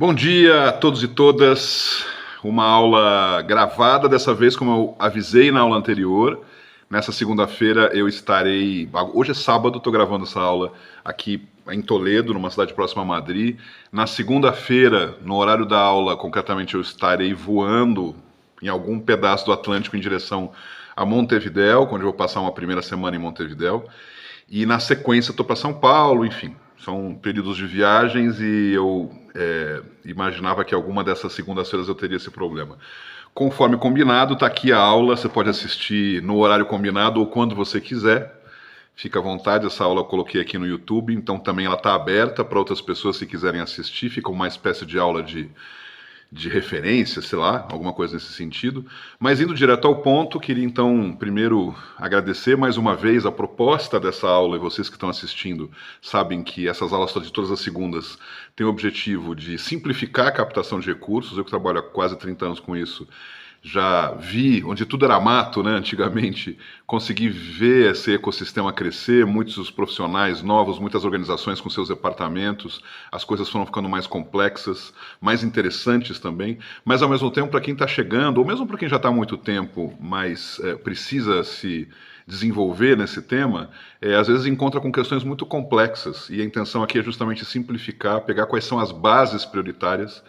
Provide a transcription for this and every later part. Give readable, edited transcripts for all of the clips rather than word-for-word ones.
Bom dia a todos e todas. Uma aula gravada, dessa vez, como eu avisei na aula anterior. Nessa segunda-feira eu estarei... Hoje é sábado, estou gravando essa aula aqui em Toledo, numa cidade próxima a Madrid. Na segunda-feira, no horário da aula, concretamente, eu estarei voando em algum pedaço do Atlântico em direção a Montevidéu, onde eu vou passar uma primeira semana em Montevidéu. E na sequência estou para São Paulo, enfim. São períodos de viagens e eu imaginava que alguma dessas segundas-feiras eu teria esse problema. Conforme combinado, está aqui a aula, você pode assistir no horário combinado ou quando você quiser. Fica à vontade, essa aula eu coloquei aqui no YouTube, então também ela está aberta para outras pessoas se quiserem assistir. Fica uma espécie de aula de referência, sei lá, alguma coisa nesse sentido. Mas indo direto ao ponto, queria então primeiro agradecer mais uma vez a proposta dessa aula, e vocês que estão assistindo sabem que essas aulas de todas as segundas têm o objetivo de simplificar a captação de recursos. Eu que trabalho há quase 30 anos com isso, já vi, onde tudo era mato, né, antigamente, consegui ver esse ecossistema crescer, muitos profissionais novos, muitas organizações com seus departamentos, as coisas foram ficando mais complexas, mais interessantes também, mas ao mesmo tempo, para quem está chegando, ou mesmo para quem já está há muito tempo, mas precisa se desenvolver nesse tema, às vezes encontra com questões muito complexas, e a intenção aqui é justamente simplificar, pegar quais são as bases prioritárias.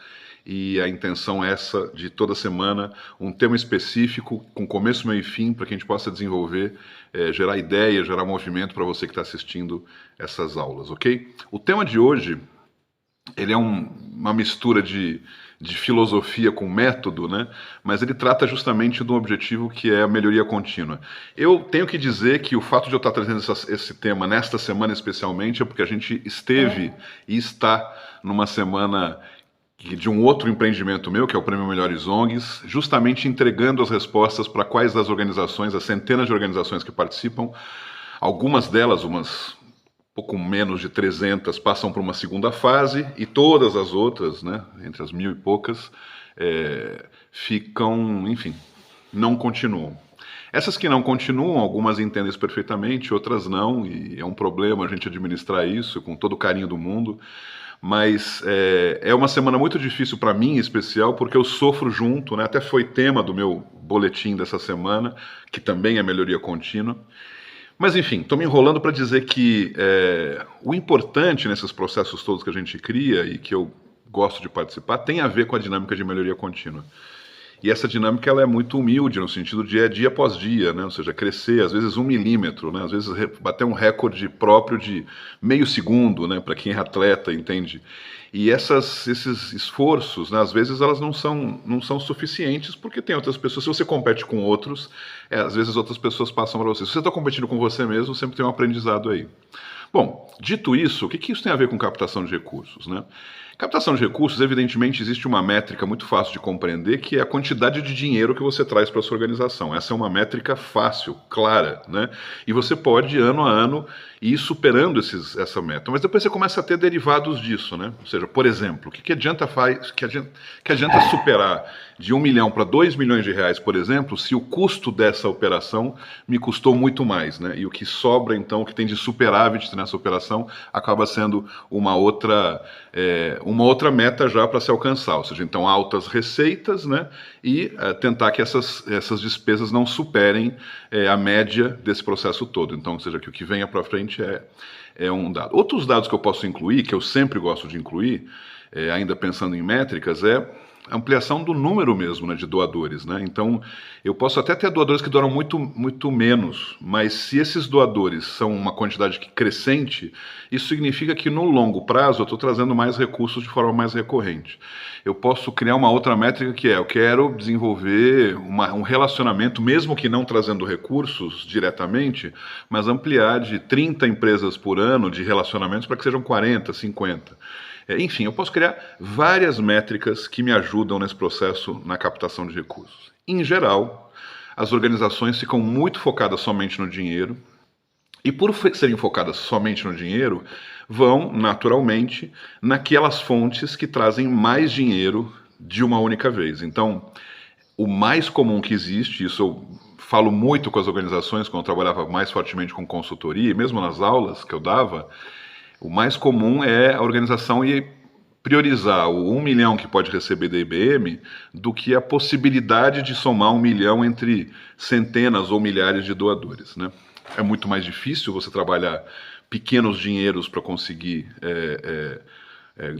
E a intenção é essa, de toda semana, um tema específico, com começo, meio e fim, para que a gente possa desenvolver, gerar ideia, gerar movimento para você que está assistindo essas aulas, ok? O tema de hoje, ele é uma mistura de filosofia com método, né? Mas ele trata justamente de um objetivo que é a melhoria contínua. Eu tenho que dizer que o fato de eu estar trazendo esse tema nesta semana especialmente é porque a gente esteve e está numa semana de um outro empreendimento meu, que é o Prêmio Melhores ONGs, justamente entregando as respostas para quais das organizações, as centenas de organizações que participam. Algumas delas, umas pouco menos de 300, passam para uma segunda fase, e todas as outras, né, entre as 1.000 e poucas, ficam, enfim, não continuam. Essas que não continuam, algumas entendem isso perfeitamente, outras não, e é um problema a gente administrar isso com todo o carinho do mundo. Mas é uma semana muito difícil para mim, em especial, porque eu sofro junto, né? Até foi tema do meu boletim dessa semana, que também é melhoria contínua. Mas, enfim, estou me enrolando para dizer que o importante nesses processos todos que a gente cria e que eu gosto de participar tem a ver com a dinâmica de melhoria contínua. E essa dinâmica ela é muito humilde, no sentido de dia após dia, né? Ou seja, crescer, às vezes 1 milímetro, né? Às vezes bater um recorde próprio de meio segundo, né? Para quem é atleta, entende? E esses esforços, né? Às vezes elas não são suficientes, porque tem outras pessoas. Se você compete com outros, às vezes outras pessoas passam para você. Se você está competindo com você mesmo, sempre tem um aprendizado aí. Bom, dito isso, o que isso tem a ver com captação de recursos, né? Captação de recursos, evidentemente, existe uma métrica muito fácil de compreender, que é a quantidade de dinheiro que você traz para a sua organização. Essa é uma métrica fácil, clara, né? E você pode, ano a ano, ir superando essa meta. Mas depois você começa a ter derivados disso, né? Ou seja, por exemplo, o que adianta superar de 1 milhão para 2 milhões de reais, por exemplo, se o custo dessa operação me custou muito mais, né? E o que sobra, então, o que tem de superávit nessa operação, acaba sendo uma outra meta já para se alcançar, ou seja, então altas receitas, né, e tentar que essas despesas não superem a média desse processo todo. Então, ou seja, que o que venha para frente é um dado. Outros dados que eu posso incluir, que eu sempre gosto de incluir, ainda pensando em métricas, é ampliação do número mesmo, né, de doadores, né? Então, eu posso até ter doadores que doam muito, muito menos, mas se esses doadores são uma quantidade crescente, isso significa que no longo prazo eu estou trazendo mais recursos de forma mais recorrente. Eu posso criar uma outra métrica que eu quero desenvolver um relacionamento, mesmo que não trazendo recursos diretamente, mas ampliar de 30 empresas por ano de relacionamentos para que sejam 40, 50. Enfim, eu posso criar várias métricas que me ajudam nesse processo na captação de recursos. Em geral, as organizações ficam muito focadas somente no dinheiro, e por serem focadas somente no dinheiro, vão, naturalmente, naquelas fontes que trazem mais dinheiro de uma única vez. Então, o mais comum que existe, isso eu falo muito com as organizações quando eu trabalhava mais fortemente com consultoria, e mesmo nas aulas que eu dava, o mais comum é a organização ir priorizar o 1 milhão que pode receber da IBM do que a possibilidade de somar 1 milhão entre centenas ou milhares de doadores, né? É muito mais difícil você trabalhar pequenos dinheiros para conseguir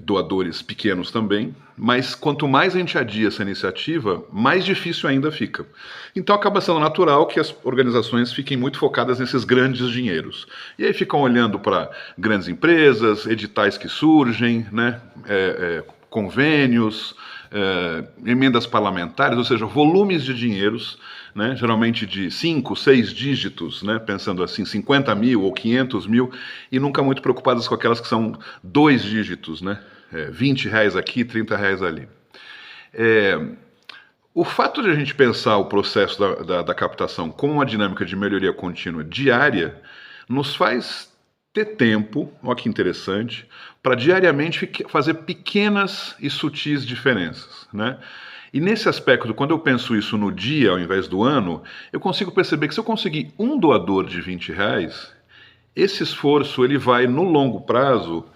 doadores pequenos também, mas quanto mais a gente adia essa iniciativa, mais difícil ainda fica. Então acaba sendo natural que as organizações fiquem muito focadas nesses grandes dinheiros. E aí ficam olhando para grandes empresas, editais que surgem, né, convênios, emendas parlamentares, ou seja, volumes de dinheiros, né, geralmente de 5, 6 dígitos, né, pensando assim, 50 mil ou 500 mil, e nunca muito preocupadas com aquelas que são 2 dígitos, né, 20 reais aqui, 30 reais ali. O fato de a gente pensar o processo da captação como uma dinâmica de melhoria contínua diária nos faz ter tempo, olha que interessante, para diariamente fazer pequenas e sutis diferenças, né? E nesse aspecto, quando eu penso isso no dia ao invés do ano, eu consigo perceber que se eu conseguir um doador de 20 reais, esse esforço ele vai, no longo prazo,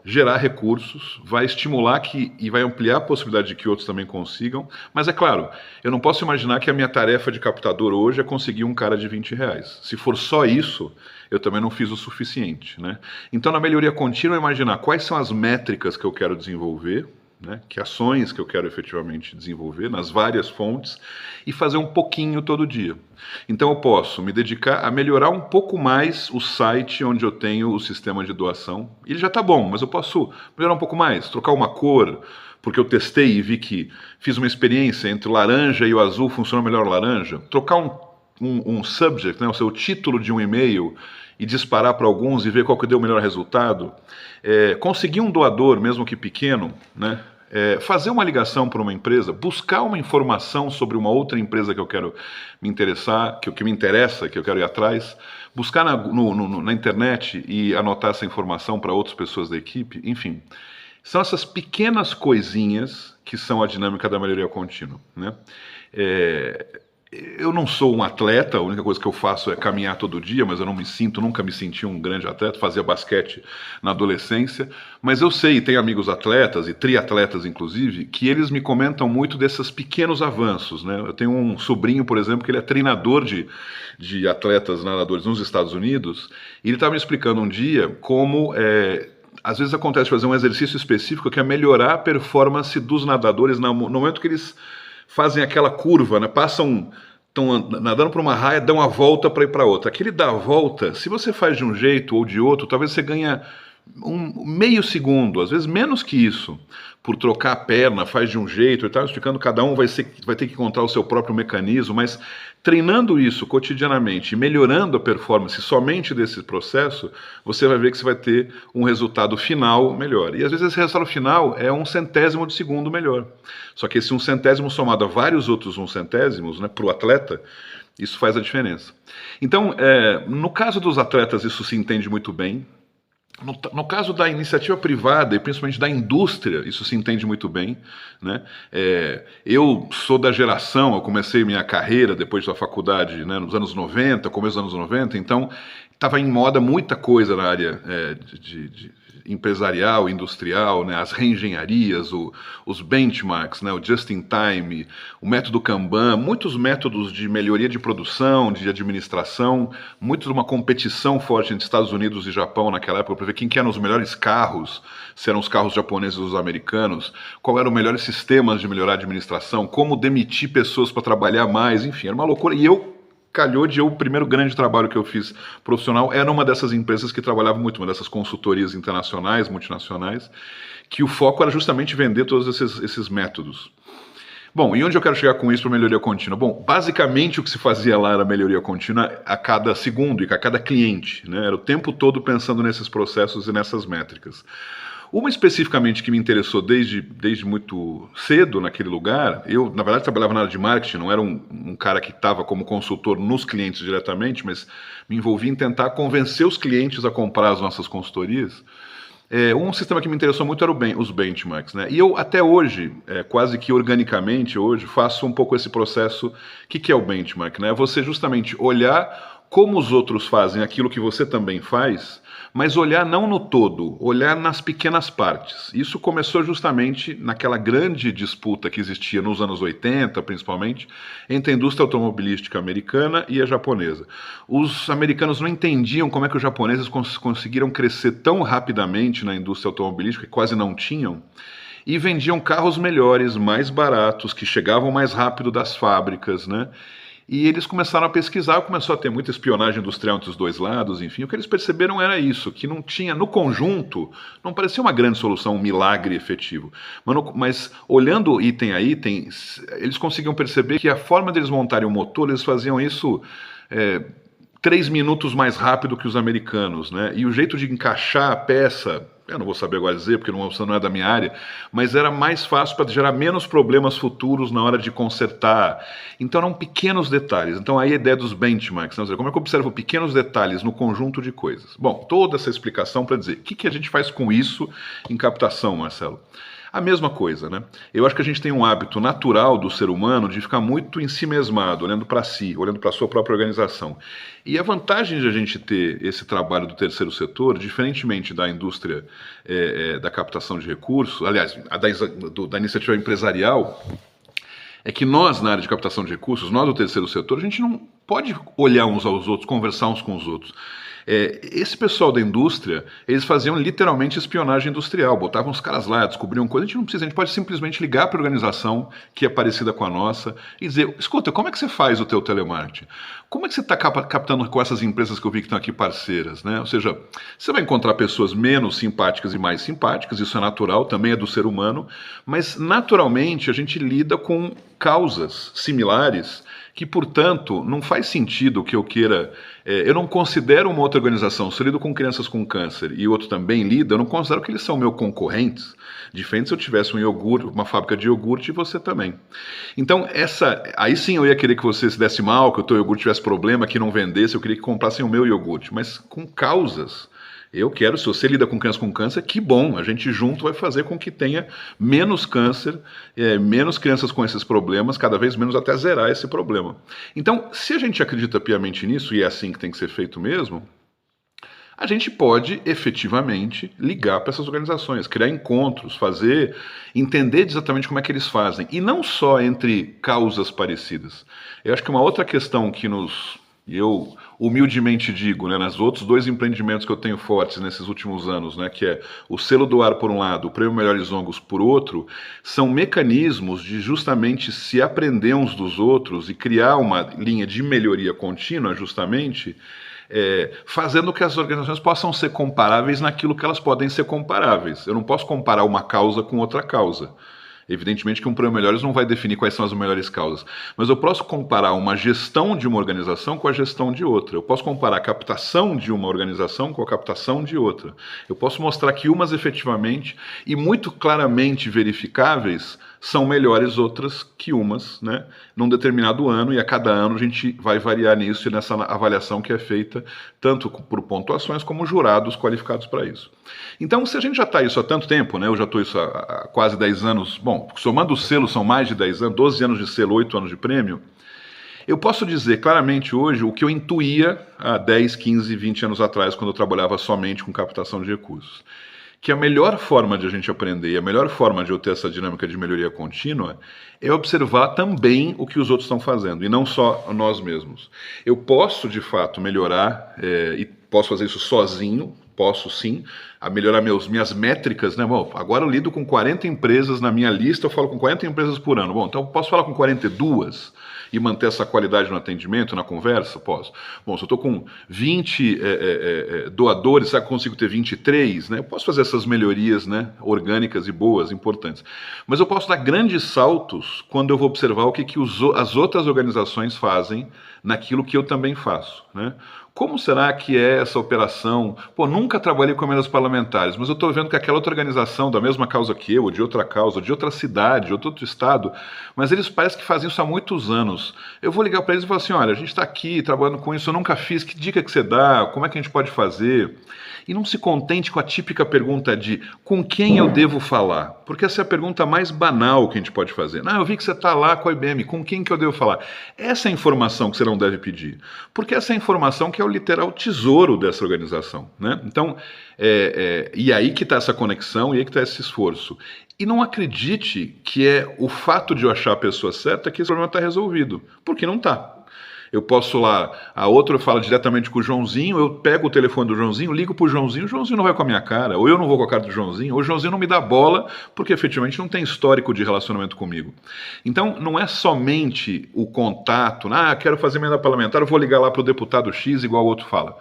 gerar recursos, vai estimular e vai ampliar a possibilidade de que outros também consigam. Mas é claro, eu não posso imaginar que a minha tarefa de captador hoje é conseguir um cara de 20 reais. Se for só isso, eu também não fiz o suficiente, né? Então, na melhoria contínua, imaginar quais são as métricas que eu quero desenvolver, né, que ações que eu quero efetivamente desenvolver nas várias fontes e fazer um pouquinho todo dia. Então eu posso me dedicar a melhorar um pouco mais o site onde eu tenho o sistema de doação. Ele já está bom, mas eu posso melhorar um pouco mais, trocar uma cor, porque eu testei e vi que fiz uma experiência entre o laranja e o azul, funciona melhor o laranja. Trocar um subject, né, o seu título de um e-mail, e disparar para alguns e ver qual que deu o melhor resultado. Conseguir um doador, mesmo que pequeno, né? Fazer uma ligação para uma empresa, buscar uma informação sobre uma outra empresa que eu quero me interessar, que me interessa, que eu quero ir atrás, buscar na internet e anotar essa informação para outras pessoas da equipe, enfim. São essas pequenas coisinhas que são a dinâmica da melhoria contínua, né? Eu não sou um atleta, a única coisa que eu faço é caminhar todo dia, mas eu nunca me senti um grande atleta, fazia basquete na adolescência, mas eu sei, tenho amigos atletas e triatletas inclusive, que eles me comentam muito desses pequenos avanços, né? Eu tenho um sobrinho, por exemplo, que ele é treinador de atletas nadadores nos Estados Unidos, e ele estava me explicando um dia como às vezes acontece fazer um exercício específico que é melhorar a performance dos nadadores no momento que eles fazem aquela curva, né? Estão nadando para uma raia, dão a volta para ir para outra. Aquele dar a volta, se você faz de um jeito ou de outro, talvez você ganha meio segundo, às vezes menos que isso, por trocar a perna, faz de um jeito. Eu estava explicando, cada um vai ter que encontrar o seu próprio mecanismo, mas treinando isso cotidianamente e melhorando a performance somente desse processo, você vai ver que você vai ter um resultado final melhor. E às vezes esse resultado final é 1/100º de segundo melhor. Só que esse 1/100º somado a vários outros 1/100º, né, para o atleta, isso faz a diferença. Então, no caso dos atletas, isso se entende muito bem. No caso da iniciativa privada e principalmente da indústria, isso se entende muito bem, né? Eu sou da geração, eu comecei minha carreira depois da faculdade, né, nos anos 90, começo dos anos 90, então estava em moda muita coisa na área empresarial, industrial, né, as reengenharias, os benchmarks, né, o just-in-time, o método Kanban, muitos métodos de melhoria de produção, de administração, muito de uma competição forte entre Estados Unidos e Japão naquela época, para ver quem que eram os melhores carros, se eram os carros japoneses ou os americanos, qual eram os melhores sistemas de melhorar a administração, como demitir pessoas para trabalhar mais, enfim, era uma loucura. E o primeiro grande trabalho que eu fiz profissional era uma dessas empresas que trabalhava muito, uma dessas consultorias internacionais, multinacionais, que o foco era justamente vender todos esses métodos. Bom, e onde eu quero chegar com isso para melhoria contínua? Bom, basicamente o que se fazia lá era melhoria contínua a cada segundo e a cada cliente, né? Era o tempo todo pensando nesses processos e nessas métricas. Uma especificamente que me interessou desde muito cedo naquele lugar, eu, na verdade, trabalhava na área de marketing, não era um cara que estava como consultor nos clientes diretamente, mas me envolvi em tentar convencer os clientes a comprar as nossas consultorias. Um sistema que me interessou muito era os benchmarks, né? E eu, até hoje, quase que organicamente hoje, faço um pouco esse processo. O que é o benchmark, né? É você justamente olhar como os outros fazem aquilo que você também faz, mas olhar não no todo, olhar nas pequenas partes. Isso começou justamente naquela grande disputa que existia nos anos 80, principalmente, entre a indústria automobilística americana e a japonesa. Os americanos não entendiam como é que os japoneses conseguiram crescer tão rapidamente na indústria automobilística, que quase não tinham, e vendiam carros melhores, mais baratos, que chegavam mais rápido das fábricas, né? E eles começaram a pesquisar, começou a ter muita espionagem industrial entre os dois lados, enfim. O que eles perceberam era isso, que não tinha, no conjunto, não parecia uma grande solução, um milagre efetivo. Mas olhando item a item, eles conseguiam perceber que a forma deles montarem o motor, eles faziam isso 3 minutos mais rápido que os americanos, né? E o jeito de encaixar a peça, eu não vou saber agora dizer, porque não é da minha área, mas era mais fácil para gerar menos problemas futuros na hora de consertar. Então eram pequenos detalhes. Então aí a ideia dos benchmarks, né? Como é que eu observo pequenos detalhes no conjunto de coisas? Bom, toda essa explicação para dizer, o que a gente faz com isso em captação, Marcelo? A mesma coisa, né? Eu acho que a gente tem um hábito natural do ser humano de ficar muito em si mesmado, olhando para si, olhando para a sua própria organização. E a vantagem de a gente ter esse trabalho do terceiro setor, diferentemente da indústria da captação de recursos, aliás, da iniciativa empresarial, é que nós, na área de captação de recursos, nós do terceiro setor, a gente não pode olhar uns aos outros, conversar uns com os outros. Esse pessoal da indústria, eles faziam literalmente espionagem industrial, botavam os caras lá, descobriam coisas, a gente não precisa, a gente pode simplesmente ligar para a organização que é parecida com a nossa e dizer, escuta, como é que você faz o teu telemarketing? Como é que você está captando com essas empresas que eu vi que estão aqui parceiras, né? Ou seja, você vai encontrar pessoas menos simpáticas e mais simpáticas, isso é natural, também é do ser humano, mas naturalmente a gente lida com causas similares que, portanto, não faz sentido que eu queira... eu não considero uma outra organização, se eu lido com crianças com câncer e outro também lida, eu não considero que eles são meus concorrentes, diferente se eu tivesse um iogurte, uma fábrica de iogurte e você também. Então, aí sim eu ia querer que você se desse mal, que o teu iogurte tivesse problema, que não vendesse, eu queria que comprassem o meu iogurte, mas com causas. Eu quero, se você lida com criança com câncer, que bom, a gente junto vai fazer com que tenha menos câncer, menos crianças com esses problemas, cada vez menos até zerar esse problema. Então, se a gente acredita piamente nisso, e é assim que tem que ser feito mesmo, a gente pode efetivamente ligar para essas organizações, criar encontros, entender exatamente como é que eles fazem, e não só entre causas parecidas. Eu acho que uma outra questão que eu humildemente digo, né, nos outros 2 empreendimentos que eu tenho fortes nesses últimos anos, né, que é o Selo do Ar por um lado, o Prêmio Melhores ONGs por outro, são mecanismos de justamente se aprender uns dos outros e criar uma linha de melhoria contínua, justamente, fazendo que as organizações possam ser comparáveis naquilo que elas podem ser comparáveis. Eu não posso comparar uma causa com outra causa. Evidentemente que um prêmio Melhores não vai definir quais são as melhores causas, mas eu posso comparar uma gestão de uma organização com a gestão de outra. Eu posso comparar a captação de uma organização com a captação de outra. Eu posso mostrar que umas efetivamente e muito claramente verificáveis são melhores outras que umas, né, num determinado ano, e a cada ano a gente vai variar nisso e nessa avaliação que é feita tanto por pontuações como jurados qualificados para isso. Então, se a gente já está isso há tanto tempo, né, eu já estou isso há quase 10 anos, bom, somando os selos são mais de 10 anos, 12 anos de selo, 8 anos de prêmio, eu posso dizer claramente hoje o que eu intuía há 10, 15, 20 anos atrás, quando eu trabalhava somente com captação de recursos. Que a melhor forma de a gente aprender e a melhor forma de eu ter essa dinâmica de melhoria contínua é observar também o que os outros estão fazendo, e não só nós mesmos. Eu posso, de fato, melhorar, e posso fazer isso sozinho, posso sim, a melhorar minhas métricas, né? Bom, agora eu lido com 40 empresas na minha lista, eu falo com 40 empresas por ano. Bom, então eu posso falar com 42 e manter essa qualidade no atendimento, na conversa? Posso. Bom, se eu estou com 20 doadores, será que eu consigo ter 23? Né? Eu posso fazer essas melhorias, né, orgânicas e boas, importantes. Mas eu posso dar grandes saltos quando eu vou observar o que as outras organizações fazem naquilo que eu também faço, né? Como será que é essa operação? Pô, nunca trabalhei com emendas parlamentares. parlamentares, mas eu estou vendo que aquela outra organização, da mesma causa que eu, ou de outra causa, ou de outra cidade, ou de outro estado, mas eles parecem que fazem isso há muitos anos. Eu vou ligar para eles e falar assim, olha, a gente está aqui trabalhando com isso, eu nunca fiz, que dica que você dá, como é que a gente pode fazer? E não se contente com a típica pergunta de com quem eu devo falar? Porque essa é a pergunta mais banal que a gente pode fazer. Eu vi que você está lá com a IBM, com quem que eu devo falar? Essa é a informação que você não deve pedir. Porque essa é a informação que é o literal tesouro dessa organização. Né? Então, e aí que está essa conexão, e aí que está esse esforço. E não acredite que é o fato de eu achar a pessoa certa que esse problema está resolvido. Porque não está. Eu posso lá, a outra fala diretamente com o Joãozinho, eu pego o telefone do Joãozinho, ligo pro Joãozinho, o Joãozinho não vai com a minha cara, ou eu não vou com a cara do Joãozinho, ou o Joãozinho não me dá bola, porque efetivamente não tem histórico de relacionamento comigo. Então, não é somente o contato, quero fazer emenda parlamentar, eu vou ligar lá pro deputado X, igual o outro fala.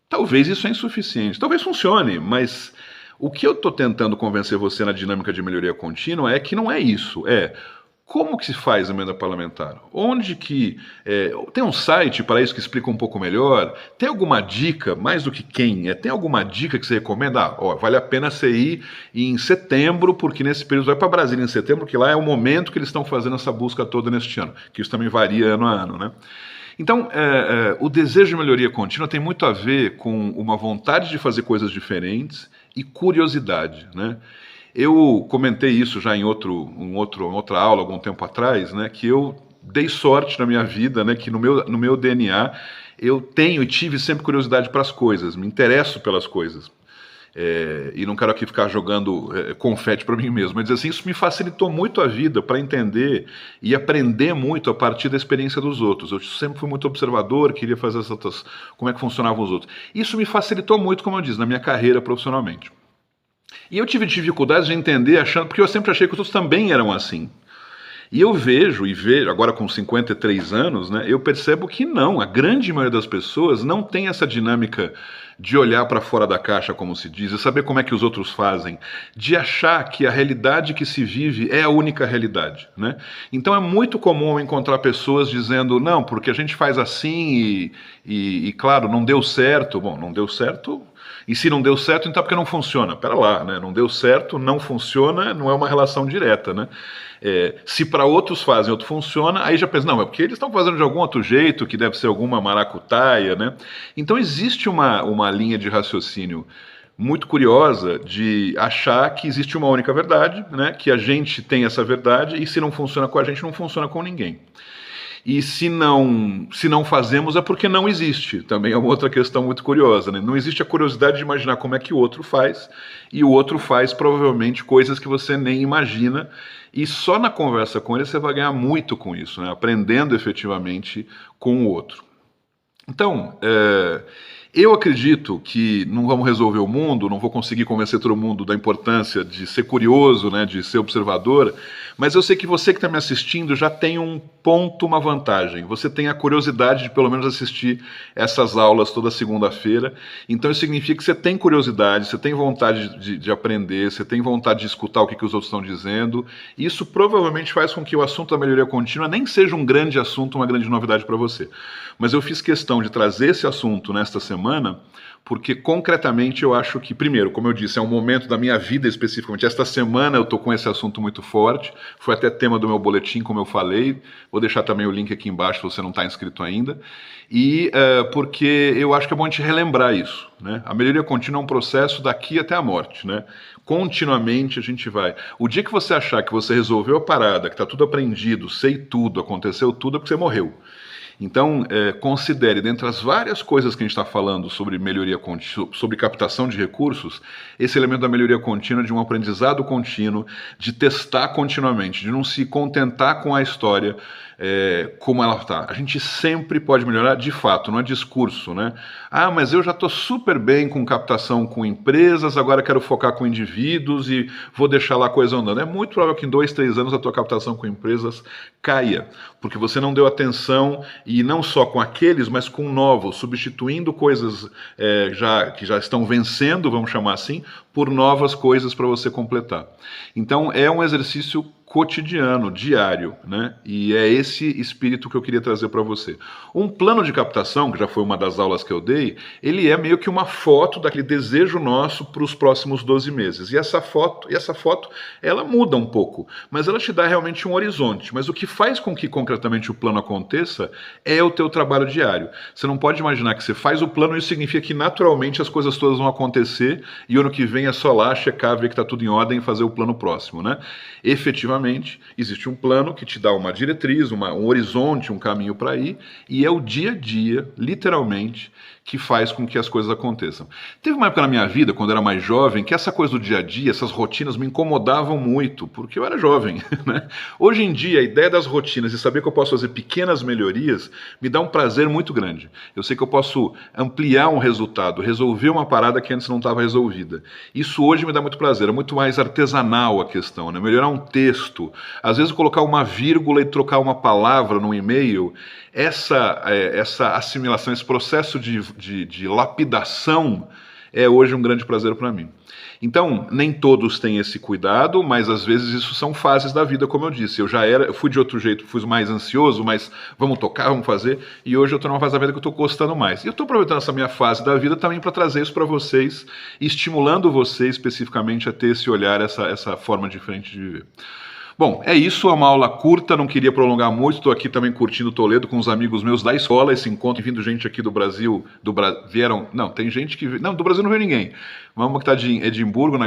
Talvez isso é insuficiente, talvez funcione, mas o que eu estou tentando convencer você na dinâmica de melhoria contínua é que não é isso, como que se faz a emenda parlamentar? Onde que... tem um site para isso que explica um pouco melhor? Tem alguma dica, mais do que quem? Tem alguma dica que você recomenda? Vale a pena você ir em setembro, porque nesse período vai para Brasília em setembro, que lá é o momento que eles estão fazendo essa busca toda neste ano, que isso também varia ano a ano, né? Então, o desejo de melhoria contínua tem muito a ver com uma vontade de fazer coisas diferentes e curiosidade, né? Eu comentei isso já em outra aula, algum tempo atrás, né, que eu dei sorte na minha vida, né, que no meu DNA eu tenho e tive sempre curiosidade para as coisas, me interesso pelas coisas. E não quero aqui ficar jogando confete para mim mesmo, mas assim, isso me facilitou muito a vida para entender e aprender muito a partir da experiência dos outros. Eu sempre fui muito observador, queria fazer como é que funcionavam os outros. Isso me facilitou muito, como eu disse, na minha carreira profissionalmente. E eu tive dificuldades de entender, porque eu sempre achei que os outros também eram assim. E eu vejo, agora com 53 anos, né, eu percebo que não, a grande maioria das pessoas não tem essa dinâmica de olhar para fora da caixa, como se diz, e saber como é que os outros fazem, de achar que a realidade que se vive é a única realidade, né? Então é muito comum encontrar pessoas dizendo, não, porque a gente faz assim e claro, não deu certo. Bom, não deu certo... E se não deu certo, então é porque não funciona. Pera lá, né? Não deu certo, não funciona, não é uma relação direta, né? Se para outros fazem, outro funciona, aí já pensa, não, é porque eles estão fazendo de algum outro jeito, que deve ser alguma maracutaia, né? Então existe uma linha de raciocínio muito curiosa de achar que existe uma única verdade, né? Que a gente tem essa verdade e se não funciona com a gente, não funciona com ninguém. E se não fazemos é porque não existe. Também é uma outra questão muito curiosa, né? Não existe a curiosidade de imaginar como é que o outro faz, e o outro faz provavelmente coisas que você nem imagina, e só na conversa com ele você vai ganhar muito com isso, né? Aprendendo efetivamente com o outro. Então, eu acredito que não vamos resolver o mundo, não vou conseguir convencer todo mundo da importância de ser curioso, né, de ser observador, mas eu sei que você que está me assistindo já tem um ponto, uma vantagem. Você tem a curiosidade de pelo menos assistir essas aulas toda segunda-feira, então isso significa que você tem curiosidade, você tem vontade de aprender, você tem vontade de escutar o que os outros estão dizendo, e isso provavelmente faz com que o assunto da melhoria contínua nem seja um grande assunto, uma grande novidade para você. Mas eu fiz questão de trazer esse assunto nesta semana, porque concretamente eu acho que, primeiro, como eu disse, é um momento da minha vida especificamente. Esta semana eu estou com esse assunto muito forte, foi até tema do meu boletim, como eu falei. Vou deixar também o link aqui embaixo se você não está inscrito ainda. E porque eu acho que é bom a gente relembrar isso, né? A melhoria contínua é um processo daqui até a morte, né? Continuamente a gente vai. O dia que você achar que você resolveu a parada, que está tudo aprendido, sei tudo, aconteceu tudo, é porque você morreu. Então, considere, dentre as várias coisas que a gente está falando sobre melhoria contínua, sobre captação de recursos, esse elemento da melhoria contínua, de um aprendizado contínuo, de testar continuamente, de não se contentar com a história como ela está. A gente sempre pode melhorar, de fato, não é discurso, né? Ah, mas eu já estou super bem com captação com empresas, agora quero focar com indivíduos e vou deixar lá a coisa andando. É muito provável que em 2, 3 anos a tua captação com empresas caia, porque você não deu atenção, e não só com aqueles, mas com novos, substituindo coisas que já estão vencendo, vamos chamar assim, por novas coisas para você completar. Então é um exercício cotidiano, diário, né? E é esse espírito que eu queria trazer para você. Um plano de captação, que já foi uma das aulas que eu dei, ele é meio que uma foto daquele desejo nosso para os próximos 12 meses. E essa foto, ela muda um pouco, mas ela te dá realmente um horizonte. Mas o que faz com que concretamente o plano aconteça é o teu trabalho diário. Você não pode imaginar que você faz o plano e isso significa que naturalmente as coisas todas vão acontecer e ano que vem é só lá checar, ver que está tudo em ordem e fazer o plano próximo, né? Efetivamente, existe um plano que te dá uma diretriz, um horizonte, um caminho para ir, e é o dia a dia, literalmente, que faz com que as coisas aconteçam. Teve uma época na minha vida, quando eu era mais jovem, que essa coisa do dia a dia, essas rotinas me incomodavam muito, porque eu era jovem, né? Hoje em dia, a ideia das rotinas e saber que eu posso fazer pequenas melhorias me dá um prazer muito grande. Eu sei que eu posso ampliar um resultado, resolver uma parada que antes não estava resolvida. Isso hoje me dá muito prazer, é muito mais artesanal a questão, né? Melhorar um texto, às vezes colocar uma vírgula e trocar uma palavra num e-mail, essa assimilação, esse processo de lapidação é hoje um grande prazer para mim. Então, nem todos têm esse cuidado, mas às vezes isso são fases da vida, como eu disse. Eu fui de outro jeito, fui mais ansioso, mas vamos tocar, vamos fazer, e hoje eu estou numa fase da vida que eu estou gostando mais. E eu estou aproveitando essa minha fase da vida também para trazer isso para vocês, estimulando você especificamente a ter esse olhar, essa forma diferente de viver. Bom, é isso, é uma aula curta, não queria prolongar muito, estou aqui também curtindo Toledo com os amigos meus da escola, esse encontro, vindo gente aqui do Brasil, tem gente que, não, do Brasil não veio ninguém, uma que está de Edimburgo,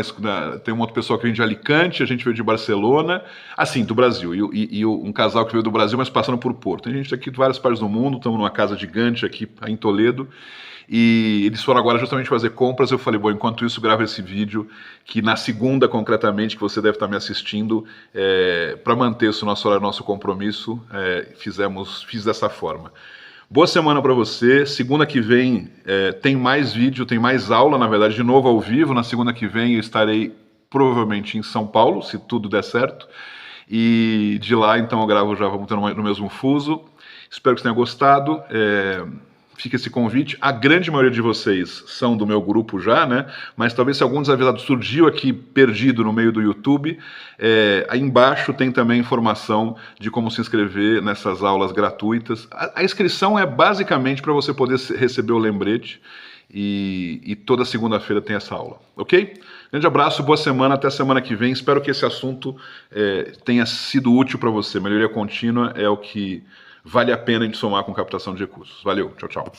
tem uma outra pessoa que vem de Alicante, a gente veio de Barcelona, assim, do Brasil, e um casal que veio do Brasil, mas passando por Porto. Tem gente aqui de várias partes do mundo, estamos numa casa gigante aqui em Toledo, e eles foram agora justamente fazer compras. Eu falei, bom, enquanto isso gravo esse vídeo, que na segunda concretamente, que você deve estar me assistindo, para manter o nosso horário, nosso compromisso, fiz dessa forma. Boa semana para você. Segunda que vem tem mais vídeo, tem mais aula, na verdade, de novo ao vivo. Na segunda que vem eu estarei provavelmente em São Paulo, se tudo der certo. E de lá, então, eu gravo já, vamos estar no mesmo fuso. Espero que você tenha gostado. Fica esse convite. A grande maioria de vocês são do meu grupo já, né? Mas talvez se algum desavisado surgiu aqui perdido no meio do YouTube, aí embaixo tem também informação de como se inscrever nessas aulas gratuitas. A inscrição é basicamente para você poder receber o lembrete e toda segunda-feira tem essa aula, ok? Grande abraço, boa semana, até semana que vem. Espero que esse assunto tenha sido útil para você. Melhoria contínua é o que vale a pena a gente somar com captação de recursos. Valeu, tchau, tchau.